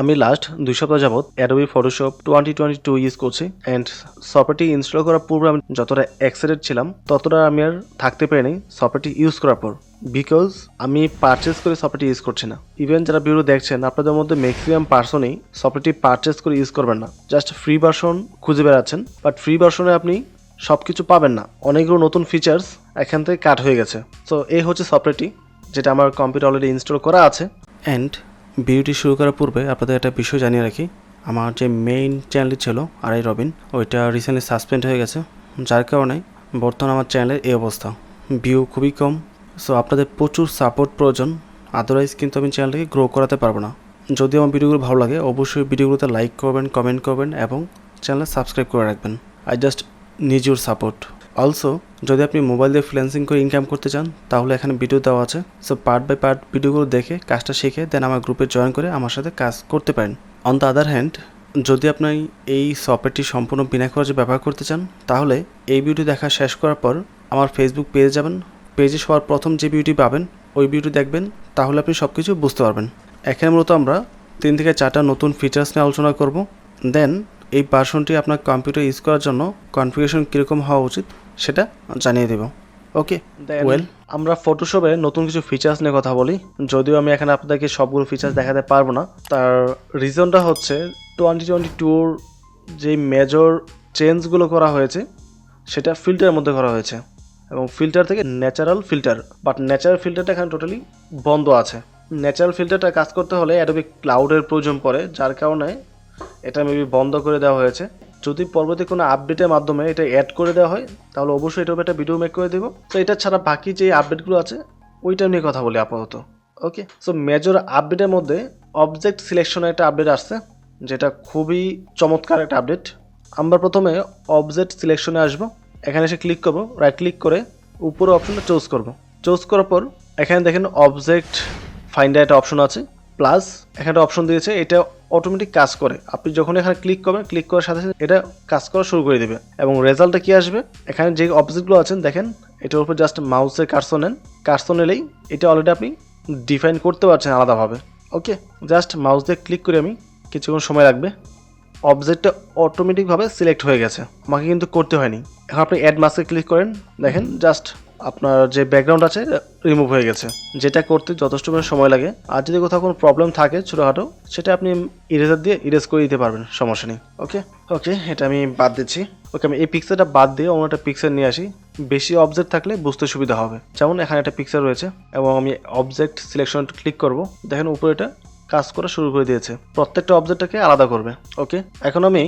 আমি লাস্ট 2 সপ্তাহ যাবত Adobe Photoshop 2022 ইউজ করছি অ্যান্ড সফটওয়্যারটি ইনস্টল করার পূর্বে আমি যতটা এক্সাইটেড ছিলাম ততটা আমি আর থাকতে পারিনি সফটওয়্যারটি ইউজ করার পর, বিকজ আমি পারচেস করে সফটওয়্যারটি ইউজ করছি না। ইভেন যারা ভিডিও দেখছেন আপনাদের মধ্যে ম্যাক্সিমাম পার্সনই সফটওয়্যারটি পারচেস করে ইউজ করবেন না, জাস্ট ফ্রি ভার্সন খুঁজে বেড়াচ্ছেন। বাট ফ্রি ভার্সনে আপনি সব কিছু পাবেন না, অনেকগুলো নতুন ফিচার্স এখান থেকে কাট হয়ে গেছে। সো এই হচ্ছে সফটওয়্যারটি যেটা আমার কম্পিউটার অলরেডি ইনস্টল করা আছে। অ্যান্ড ভিডিওটি শুরু করার পূর্বে আপনাদের একটা বিষয় জানিয়ে রাখি, আমার যে মেইন চ্যানেলটি ছিল রবিন, ওইটা রিসেন্টলি সাসপেন্ড হয়ে গেছে, যার কারণে বর্তমানে আমার চ্যানেলের এই অবস্থা, ভিউ খুবই কম। সো আপনাদের প্রচুর সাপোর্ট প্রয়োজন, আদারওয়াইজ কিন্তু আমি চ্যানেলটাকে গ্রো করাতে পারবো না। যদি আমার ভিডিওগুলো ভালো লাগে অবশ্যই ভিডিওগুলোতে লাইক করবেন, কমেন্ট করবেন এবং চ্যানেলে সাবস্ক্রাইব করে রাখবেন। I just need your support. Also যদি আপনি মোবাইল দিয়ে ফ্রিল্যান্সিং করে ইনকাম করতে চান তাহলে এখানে ভিডিও দেওয়া আছে, সো পার্ট বাই পার্ট ভিডিওগুলো দেখে কাজটা শিখে দেন আমার গ্রুপে জয়েন করে আমার সাথে কাজ করতে পারেন। অন দ্য আদার হ্যান্ড, যদি আপনি এই সফটওয়্যারটি সম্পূর্ণ বিনা খরচে ব্যবহার করতে চান তাহলে এই ভিডিও দেখা শেষ করার পর আমার ফেসবুক পেজে যাবেন, পেজে সবার প্রথম যে ভিডিওটি পাবেন ওই ভিডিওটি দেখবেন, তাহলে আপনি সব কিছু বুঝতে পারবেন। এখানে মূলত আমরা 3 থেকে 4টা নতুন ফিচার্স নিয়ে আলোচনা করব। দেন এই ভার্সনটি আপনার কম্পিউটার ইউজ করার জন্য কনফিগারেশন কীরকম হওয়া উচিত সেটা জানিয়ে দেব। ওকে, ওয়েল আমরা ফটোশপে নতুন কিছু ফিচার্স নিয়ে কথা বলি, যদিও আমি এখানে আপনাদেরকে সবগুলো ফিচার্স দেখাতে পারবো না। তার রিজনটা হচ্ছে 2022 যে মেজর চেঞ্জগুলো করা হয়েছে সেটা ফিল্টারের মধ্যে করা হয়েছে, এবং ফিল্টার থেকে ন্যাচারাল ফিল্টার, বাট ন্যাচারাল ফিল্টারটা এখানে টোটালি বন্ধ আছে। ন্যাচারাল ফিল্টারটা কাজ করতে হলে অ্যাডোবি ক্লাউডের প্রয়োজন পড়ে, যার কারণে এটা মেবি বন্ধ করে দেওয়া হয়েছে। যদি পরবর্তী কোনো আপডেটের মাধ্যমে এটা অ্যাড করে দেওয়া হয় তাহলে অবশ্যই এটার একটা ভিডিও মেক করে দেবো। তো এটা ছাড়া বাকি যে আপডেটগুলো আছে ওইটা নিয়ে কথা বলি আপাতত। ওকে, সো মেজর আপডেটের মধ্যে অবজেক্ট সিলেকশনের একটা আপডেট আসছে, যেটা খুবই চমৎকার একটা আপডেট। আমরা প্রথমে অবজেক্ট সিলেকশনে আসবো, এখানে এসে ক্লিক করবো, রাইট ক্লিক করে উপরে অপশনটা চুজ করবো। চুজ করার পর এখানে দেখেন অবজেক্ট ফাইন্ডার একটা অপশন আছে, প্লাস এখানে একটা অপশন দিয়েছে এটা অটোমেটিক কাজ করে। আপনি যখন এখানে ক্লিক করবেন, ক্লিক করার সাথে সাথে এটা কাজ করা শুরু করে দেবে। এবং রেজাল্টটা কি আসবে, এখানে যে অবজেক্টগুলো আছেন দেখেন এটার উপর জাস্ট মাউসের কার্সর নেন, কার্সর নিলেই এটা অলরেডি আপনি ডিফাইন করতে পারছেন আলাদাভাবে। ওকে, জাস্ট মাউস দিয়ে ক্লিক করে আমি কিছুক্ষণ সময় লাগবে, অবজেক্টটা অটোমেটিকভাবে সিলেক্ট হয়ে গেছে, আমাকে কিন্তু করতে হয়নি। এখন আপনি অ্যাড মাস্কে ক্লিক করেন, দেখেন জাস্ট আপনার যে ব্যাকগ্রাউন্ড আছে রিমুভ হয়ে গেছে, যেটা করতে যথেষ্ট সময় লাগে। আর যদি কোথাও কোনো প্রবলেম থাকে ছোটোখাটো, সেটা আপনি ইরেজার দিয়ে ইরেজ করে দিতে পারবেন, সমস্যা নেই। ওকে ওকে, এটা আমি বাদ দিচ্ছি। ওকে, আমি এই পিকচারটা বাদ দিয়ে অন্য একটা পিকচার নিয়ে আসি, বেশি অবজেক্ট থাকলে বুঝতে সুবিধা হবে। যেমন এখানে একটা পিকচার রয়েছে এবং আমি অবজেক্ট সিলেকশন ক্লিক করব, দেখেন উপরে এটা কাজ করা শুরু করে দিয়েছে, প্রত্যেকটা অবজেক্টটাকে আলাদা করবে। ওকে, এখন আমি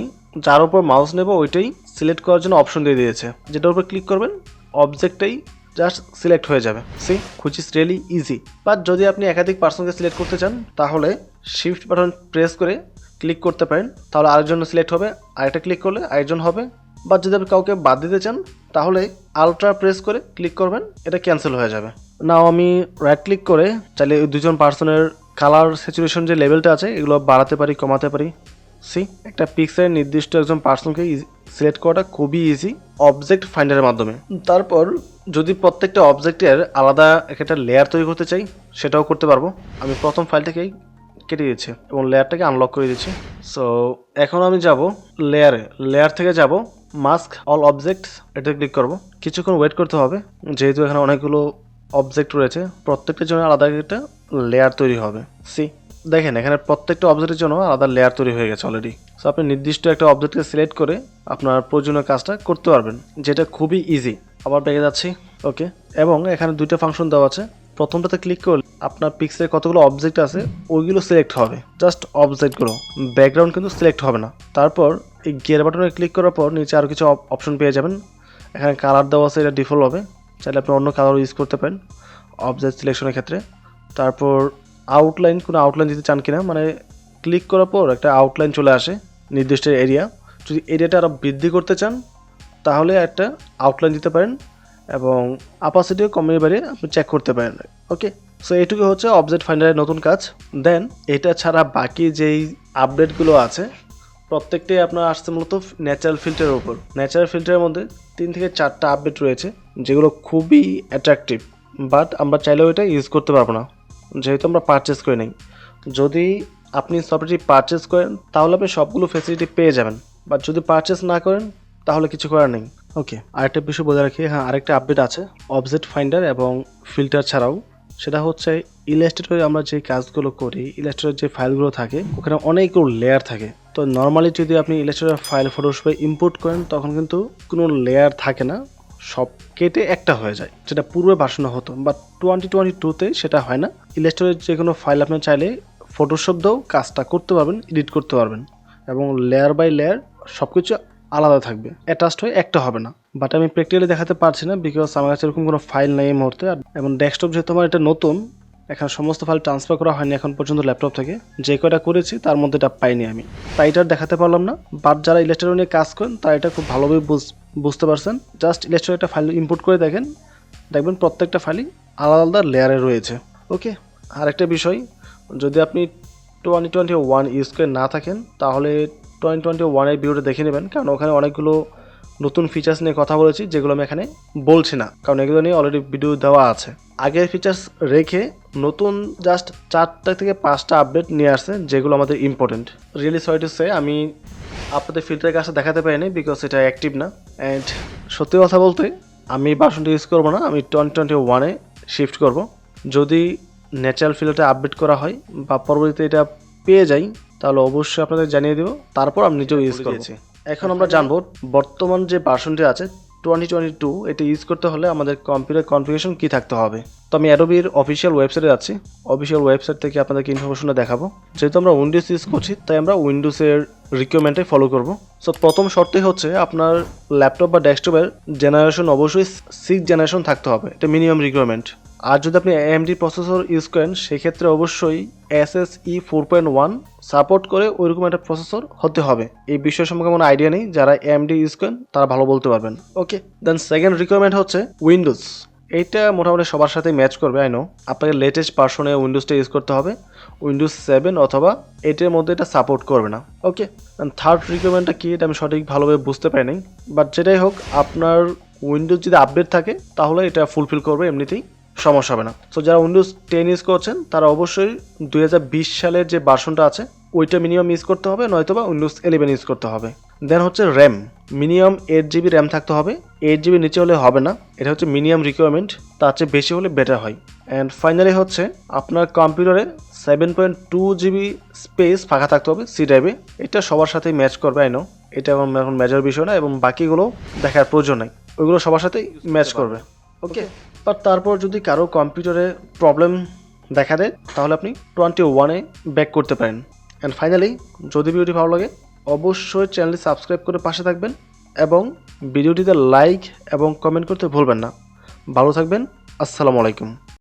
যার উপর মাউস নেব ওইটাই সিলেক্ট করার জন্য অপশন দিয়ে দিয়েছে, যেটার উপর ক্লিক করবেন অবজেক্টটাই জাস্ট সিলেক্ট হয়ে যাবে। See which is really easy. But যদি আপনি একাধিক পার্সনকে সিলেক্ট করতে চান তাহলে শিফট বাটন প্রেস করে ক্লিক করতে পারেন, তাহলে আরেকজন সিলেক্ট হবে, আরেকটা ক্লিক করলে আরেকজন হবে। বা যদি আপনি কাউকে বাদ দিতে চান তাহলে আলট্রা প্রেস করে ক্লিক করবেন, এটা ক্যান্সেল হয়ে যাবে। নাও আমি রাইট ক্লিক করে চাইলে ওই দুজন পার্সনের কালার স্যাচুরেশন যে লেভেলটা আছে এগুলো বাড়াতে পারি, কমাতে পারি। সি একটা পিক্সেলের নির্দিষ্ট একজন পার্সনকে সিলেক্ট করাটা খুবই ইজি অবজেক্ট ফাইন্ডারের মাধ্যমে। তারপর যদি প্রত্যেকটা অবজেক্টের আলাদা একটা লেয়ার তৈরি করতে চাই সেটাও করতে পারবো। আমি প্রথম ফাইলটাকেই কেটে দিচ্ছি এবং লেয়ারটাকে আনলক করে দিচ্ছি। সো এখন আমি যাব লেয়ারে, লেয়ার থেকে যাব মাস্ক অল অবজেক্টস, এটা ক্লিক করব। কিছুক্ষণ ওয়েট করতে হবে যেহেতু এখানে অনেকগুলো অবজেক্ট রয়েছে, প্রত্যেকটার জন্য আলাদা একটা লেয়ার তৈরি হবে। সি দেখেন এখানে প্রত্যেকটা অবজেক্টের জন্য আলাদা লেয়ার তৈরি হয়ে গেছে অলরেডি। সো আপনি নির্দিষ্ট একটা অবজেক্টকে সিলেক্ট করে আপনার প্রয়োজনীয় কাজটা করতে পারবেন, যেটা খুবই ইজি। আবার পেয়ে যাচ্ছি। ওকে, এবং এখানে দুইটা ফাংশন দেওয়া আছে। প্রথমটাতে ক্লিক করলে আপনার পিক্সেলে কতগুলো অবজেক্ট আছে ওইগুলো সিলেক্ট হবে, জাস্ট অবজেক্টগুলো, ব্যাকগ্রাউন্ড কিন্তু সিলেক্ট হবে না। তারপর এই গিয়ার বাটনে ক্লিক করার পর নিচে আরও কিছু অপশন পেয়ে যাবেন। এখানে কালার দেওয়া আছে, এটা ডিফল্ট হবে, চাইলে আপনি অন্য কালার ইউজ করতে পারেন অবজেক্ট সিলেকশনের ক্ষেত্রে। তারপর আউটলাইন, কোনো আউটলাইন দিতে চান কিনা, মানে ক্লিক করার পর একটা আউটলাইন চলে আসে নির্দিষ্ট এরিয়া, যদি এরিয়াটা আরও বৃদ্ধি করতে চান তাহলে একটা আউটলাইন দিতে পারেন এবং অ্যাপাসিটিও কমিয়ে বাড়িয়ে আপনি চেক করতে পারেন। ওকে, সো এইটুকু হচ্ছে অবজেক্ট ফাইন্ডারের নতুন কাজ। দেন এটা ছাড়া বাকি যেই আপডেটগুলো আছে প্রত্যেকটাই আপনার আসছে মূলত ন্যাচারাল ফিল্টারের উপর। ন্যাচারাল ফিল্টারের মধ্যে 3 থেকে 4টা আপডেট রয়েছে যেগুলো খুবই অ্যাট্রাকটিভ, বাট আমরা চাইলেও এটা ইউজ করতে পারবো না যেহেতু আমরা পারচেস করে নিই। যদি আপনি সফটওয়্যারটি পারচেস করেন তাহলে আপনি সবগুলো ফ্যাসিলিটি পেয়ে যাবেন, বাট যদি পারচেস না করেন তাহলে কিছু করার নেই। ওকে, আরেকটা বিষয় বলে রাখি, হ্যাঁ আরেকটা আপডেট আছে অবজেক্ট ফাইন্ডার এবং ফিল্টার ছাড়াও। সেটা হচ্ছে ইলাস্ট্রেটরে আমরা যে কাজগুলো করি, ইলাস্ট্রেটরের যে ফাইলগুলো থাকে ওখানে অনেকগুলো লেয়ার থাকে। তো নর্মালি যদি আপনি ইলাস্ট্রেটর ফাইল ফটোশপে ইম্পোর্ট করেন তখন কিন্তু কোনো লেয়ার থাকে না, সব কেটে একটা হয়ে যায়, যেটা পূর্বে ভার্সনে হতো, বাট 2022-তে সেটা হয় না। ইলাস্ট্রেটরের যে কোনো ফাইল আপনি চাইলে ফটোশপ দিয়েও কাজটা করতে পারবেন, এডিট করতে পারবেন, এবং লেয়ার বাই লেয়ার সব কিছু আলাদা থাকবে, অ্যাটাচড হয়ে একটা হবে না। বাট আমি প্র্যাকটিক্যালি দেখাতে পারছি না বিকজ আমার কাছে এরকম কোনো ফাইল নেই এই মুহূর্তে। এবং ডেস্কটপ যেহেতু আমার এটা নতুন, এখানে সমস্ত ফাইল ট্রান্সফার করা হয়নি এখন পর্যন্ত ল্যাপটপ থেকে, যে কয়টা করেছি তার মধ্যে এটা পাইনি আমি, তাই এটা দেখাতে পারলাম না। বাট যারা ইলাস্ট্রেটর নিয়ে কাজ করেন তারা এটা খুব ভালোভাবে বুঝতে পারছেন। জাস্ট ইলাস্ট্রেটর একটা ফাইল ইম্পোর্ট করে দেখবেন প্রত্যেকটা ফাইলই আলাদা আলাদা লেয়ারে রয়েছে। ওকে, আরেকটা বিষয়, যদি আপনি 2021 ইউজ করে না থাকেন তাহলে 2021-এর ভিডিওটা দেখে নেবেন, কারণ ওখানে অনেকগুলো নতুন ফিচার্স নিয়ে কথা বলেছি যেগুলো আমি এখানে বলছি না, কারণ এগুলো নিয়ে অলরেডি ভিডিও দেওয়া আছে। আগের ফিচার্স রেখে নতুন জাস্ট 4টা থেকে 5টা আপডেট নিয়ে আসছে যেগুলো আমাদের important. Really sorry to say আমি আপনাদের ফিল্টারের কাজটা দেখাতে পারিনি বিকজ এটা অ্যাক্টিভ না। অ্যান্ড সত্যি কথা বলতে আমি ভার্সনটা ইউজ করবো না, আমি 2021-এ শিফট করব। যদি ন্যাচারাল ফিল্টারটা আপডেট করা হয় বা পরবর্তীতে এটা পেয়ে যাই তাহলে অবশ্যই আপনাদের জানিয়ে দেবো, তারপর আমি নিজেও ইউজ করেছি। এখন আমরা জানবো বর্তমান যে ভার্সনটি আছে 2022, এটা ইউজ করতে হলে আমাদের কম্পিউটার কনফিগারেশন কী থাকতে হবে। তো আমি অ্যাডোবির অফিসিয়াল ওয়েবসাইটে যাচ্ছি, অফিসিয়াল ওয়েবসাইট থেকে আপনাদেরকে ইনফরমেশনটা দেখাবো। যেহেতু আমরা উইন্ডোজ ইউজ করছি তাই আমরা উইন্ডোজের রিকোয়ারমেন্টে ফলো করব। সো প্রথম শর্তই হচ্ছে আপনার ল্যাপটপ বা ডেস্কটপের জেনারেশন অবশ্যই 6 জেনারেশন থাকতে হবে, এটা মিনিমাম রিকোয়ারমেন্ট। আর যদি আপনি AMD প্রসেসর ইউজ করেন সেক্ষেত্রে অবশ্যই SSE 4.1 সাপোর্ট করে ওইরকম একটা প্রসেসর হতে হবে। এই বিষয় সম্পর্কে কোনো আইডিয়া নেই, যারা AMD ইউজ করেন তারা ভালো বলতে পারবেন। ওকে, দেন সেকেন্ড রিকোয়ারমেন্ট হচ্ছে উইন্ডোজ। এইটা মোটামুটি সবার সাথে ম্যাচ করবে, আই নো। আপনাকে লেটেস্ট ভার্সনে উইন্ডোজটা ইউজ করতে হবে, উইন্ডোজ 7 অথবা 8-এর মধ্যে এটা সাপোর্ট করবে না। ওকে, থার্ড রিকোয়ারমেন্টটা কি এটা আমি সঠিক ভালোভাবে বুঝতে পারিনি, বাট যেটাই হোক আপনার উইন্ডোজ যদি আপডেট থাকে তাহলে এটা ফুলফিল করবে, এমনিতেই সমস্যা হবে না। সো যারা উইন্ডোজ 10 ইউজ করছেন তারা অবশ্যই 2020 সালের যে ভার্সনটা আছে ওইটা মিনিমাম ইউজ করতে হবে, নয়তোবা উইন্ডোজ 11 ইউজ করতে হবে। দেন হচ্ছে র্যাম, মিনিমাম 8 GB র্যাম থাকতে হবে, 8 GB নিচে হলে হবে না, এটা হচ্ছে মিনিমাম রিকোয়ারমেন্ট, তার চেয়ে বেশি হলে বেটার হয়। অ্যান্ড ফাইনালি হচ্ছে আপনার কম্পিউটারে 7.2 GB স্পেস ফাঁকা থাকতে হবে সি ড্রাইভে, এটা সবার সাথেই ম্যাচ করবে, আই নো। এটা এখন মেজর বিষয় না এবং বাকিগুলো দেখার প্রয়োজন নাই, ওইগুলো সবার সাথেই ম্যাচ করবে। ওকে, বাট তারপর যদি কারো কম্পিউটারে প্রবলেম দেখা দেয় তাহলে আপনি 21-এ ব্যাক করতে পারেন। অ্যান্ড ফাইনালি যদি ভিডিওটি ভালো লাগে অবশ্যই চ্যানেলটি সাবস্ক্রাইব করে পাশে থাকবেন এবং ভিডিওটিতে লাইক এবং কমেন্ট করতে ভুলবেন না। ভালো থাকবেন, আসসালামু আলাইকুম।